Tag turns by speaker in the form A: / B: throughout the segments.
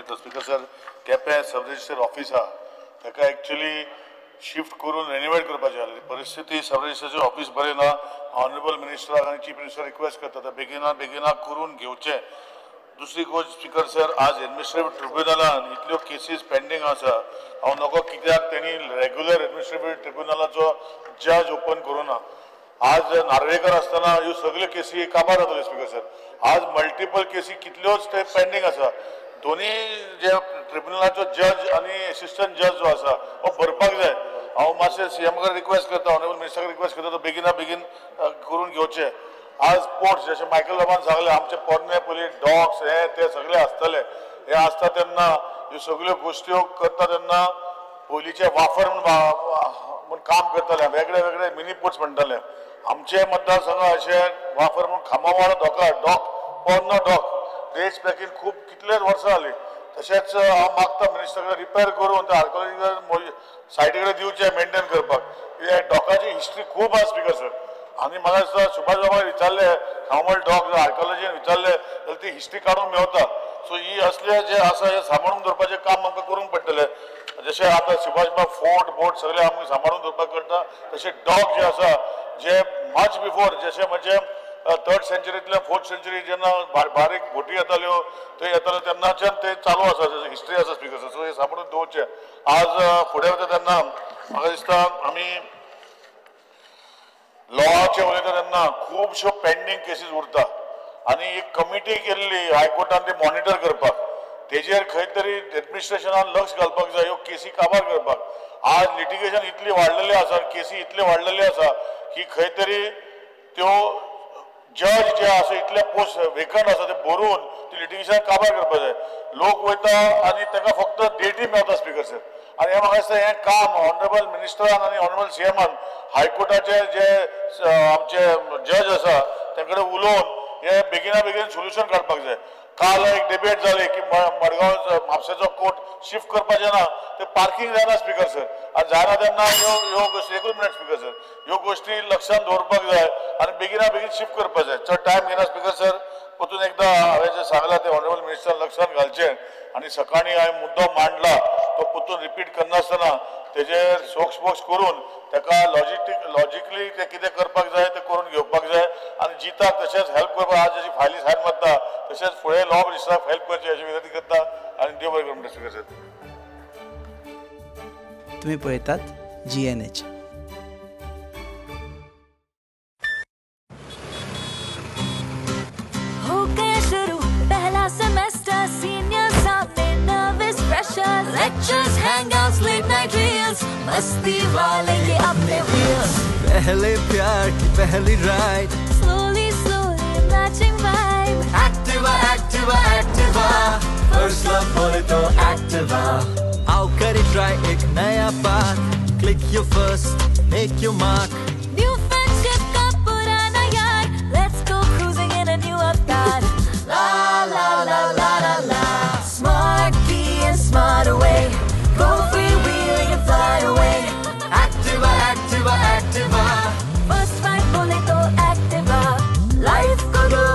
A: उलयता speaker sir Quepem सब register office आहा ताका एक्चुअली शिफ्ट करून रेनोवेट करपाचें आसलें परिस्थिती सब रजिस्टराचें ऑफिस बरें ना ऑनरेबल मिनिस्टराक आनी चीफ मिनिस्टर रिक्वेस्ट करता बेगिना करून घेवचें दुसरी गोष्ट स्पीकर सर आज एडमिनिस्ट्रेटिव्ह ट्रिब्युनलान इतल्यो केसीस पेंडींग आसा हांव नको कित्याक तेणी रेग्युलर एडमिनिस्ट्रेटिव्ह ट्रिब्युनलाचो जज ओपन करूना आज नार्वेकर आसतना ह्यो सगळ्यो केसी काबार जातल्यो स्पीकर सर आज मल्टिपल केसी कितल्योच ते पेंडींग आसा दोन्ही जे ट्रिब्युनलाचो जज आनी असिस्टंट जज जो आसा हो भरपाक जाय हांव मातशें सीएम कडेन रिक्वेस्ट करता ऑनरेबल मिनिस्टर रिक्वेस्ट करता तो बेगीन करून घेवचें आज स्पोर्ट्स जशें मायकल बाबान सांगलें आमचे पोरणे पयलीं डॉग्स हे ते सगळे आसतले हे आसता तेन्ना ह्यो सगळ्यो गोश्ट्यो करता तेन्ना पयलींचे वाफर म्हूण काम करताले वेगळे मिनी पोर्ट्स म्हणटाले आमचे मतदारसंघ अशे वाफर म्हूण खामावाळो डॉग पोरनो डॉग रेज पॅकीन खूब कितलेच वर्सां जालीं तशेंच हांव मागता मिनिस्टर कडेन रिपेर करून ते आर्कोलॉजिकल सायटी कडेन दिवचे मेंटेन करपाक कित्याक डॉगाची हिस्ट्री खूब आसा स्पीकर सर आनी म्हाका दिसता सुभाष बाबा विचारले नॉर्मल डॉग आर्कोलॉजीन विचारले जाल्यार ती हिस्ट्री काडूंक मेवता सो ही असले जे आसा हे सांबाळून दवरपाचें काम आमकां करूंक पडटलें जशें आतां सुभाष बाबा फोर्ट बोट सगळे आमकां सांबाळून दवरपाक करता तशें डॉग जे आसा जे मच बिफोर जशें म्हणजे 3rd सेंचुरींतल्यान 4th सेंचुरी जेन्ना बारीक बोटी येताल्यो ते येताल्यो तेन्नाच्यान ते चालू आसा हिस्ट्री आसा स्पीकर सो हे सांबाळून दवरचें आज फुडें वता तेन्ना म्हाका दिसता आमी लॉचे उलयता तेन्ना खुबश्यो पेंडींग केसीस उरता आनी एक कमिटी केल्ली हायकोर्टान ती मॉनिटर करपाक तेजेर खंय तरी एडमिनिस्ट्रेशनान लक्ष घालपाक जाय ह्यो केसी काबार करपाक आज लिटिगेशन इतली वाडलेली आसा केसी इतले वाडलेली आसा की खंय तरी त्यो जज जे आसा इतले पोस्ट वेकंट आसा ते भरून ती लिटिगेशन काबार करपाक जाय लोक वयता आनी ताका फक्त डेटी मेळटा स्पीकर सर आनी हे म्हाका दिसता हें काम ऑनरेबल मिनिस्टरान आनी ऑनरेबल सीएमान हायकोर्टाचे जे आमचे जज आसा तांचे उलोवन हे बेगीन सोल्युशन काडपाक जाय काल एक डिबेट जाली की मडगांव म्हापशेचो कोर्ट शिफ्ट करपाचें ना ते पार्किंग जायना स्पीकर सर आनी जायना तेन्ना ह्यो गोश्टी एकूच मिनट स्पीकर सर ह्यो गोश्टी लक्षांत दवरपाक जाय आनी बेगीन शिफ्ट करपाक जाय चड टायम घेना स्पीकर सर परतून एकदा हांवें जे सांगलां ते ऑनरेबल मिनिस्टर लक्षांत घालचें आनी सकाळीं हांवें मुद्दो मांडला तो परतून रिपीट करनासतना तेजेर सोक्स करून ताका लॉजिकली ते कितें करपाक जाय ते करून घेवपाक जाय आनी जिताक तशेंच हेल्प करपाक आज जशी फायली सायन मारता तशेंच फुडें लॉ मिनिस्टराक हेल्प करची अशी विनंती करता आनी देव बरें करूं स्पीकर सर
B: तुम्ही पळयतात GNH
C: हो गया शुरू पहला सेमेस्टर सीनियर सामने nervous freshers lectures hangouts late night reels मस्ती वाले ये अपने व्हील्स
D: पहले प्यार की पहली ride
C: slowly matching vibe
D: Activa first love बोले तो एक्टिवा आओ करें ट्राई एक नया path click your first make your mark
C: new friendship का पुराना यार let's go cruising in a new avatar la la la la la la smart key and smart away go freewheeling and fly away
D: Activa
C: first ride बोले तो Activa life को दो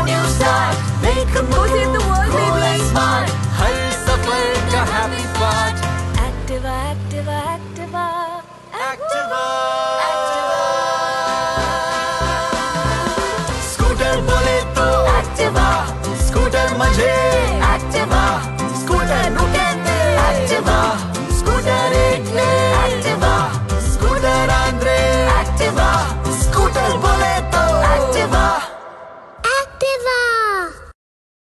C: new start make a move in the world baby
D: smart हर सफर का happy part
C: Activa
D: scooter बोले तो
C: Activa
D: scooter मजे
C: एक्टिवा
D: स्कूटर नु कहते
C: एक्टिवा
D: स्कूटर एक ले
C: एक्टिवा
D: स्कूटर आंद्रे
C: एक्टिवा